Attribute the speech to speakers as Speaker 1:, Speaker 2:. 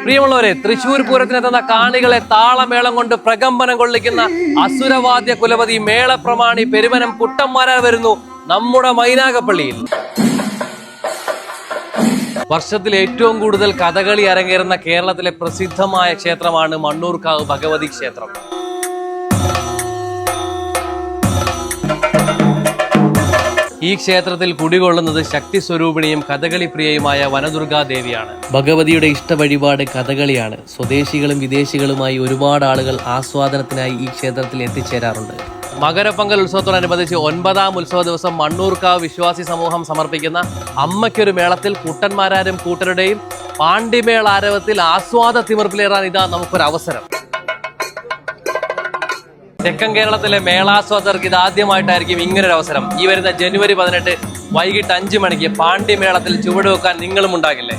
Speaker 1: പ്രിയമുള്ളവരെ, തൃശൂർ പൂരത്തിനെത്തുന്ന കാണികളെ താളമേളം കൊണ്ട് പ്രകമ്പനം കൊള്ളിക്കുന്ന അസുരവാദ്യ കുലപതി മേളപ്രമാണി പെരുവനം കുട്ടന്മാരാർ വരുന്നു നമ്മുടെ മൈനാഗപ്പള്ളിയിൽ. വർഷത്തിൽ ഏറ്റവും കൂടുതൽ കഥകളി അരങ്ങേറുന്ന കേരളത്തിലെ പ്രസിദ്ധമായ ക്ഷേത്രമാണ് മണ്ണൂർക്കാവ് ഭഗവതി ക്ഷേത്രം. ഈ ക്ഷേത്രത്തിൽ കുടികൊള്ളുന്നത് ശക്തി സ്വരൂപിണിയും കഥകളി പ്രിയയുമായ വനദുർഗാദേവിയാണ്. ഭഗവതിയുടെ ഇഷ്ട വഴിപാട് കഥകളിയാണ്. സ്വദേശികളും വിദേശികളുമായി ഒരുപാട് ആളുകൾ ആസ്വാദനത്തിനായി ഈ ക്ഷേത്രത്തിൽ എത്തിച്ചേരാറുണ്ട്. മകരപ്പൊങ്കൽ ഉത്സവത്തോടനുബന്ധിച്ച് 9ാം ഉത്സവ ദിവസം മണ്ണൂർക്കാവ് വിശ്വാസി സമൂഹം സമർപ്പിക്കുന്ന അമ്മയ്ക്കൊരു മേളത്തിൽ കുട്ടന്മാരാരും കൂട്ടരുടെയും പാണ്ടിമേള ആരവത്തിൽ ആസ്വാദ തിമിർപ്പിലേറാൻ ഇതാ നമുക്കൊരു അവസരം. തെക്കൻ കേരളത്തിലെ മേളാസ്വാദകർക്ക് ഇത് ആദ്യമായിട്ടായിരിക്കും ഇങ്ങനൊരു അവസരം. ഈ വരുന്ന ജനുവരി 18 വൈകിട്ട് 5 മണിക്ക് പാണ്ടിമേളത്തിൽ ചുവടുവെക്കാൻ നിങ്ങളും ഉണ്ടാകില്ലേ?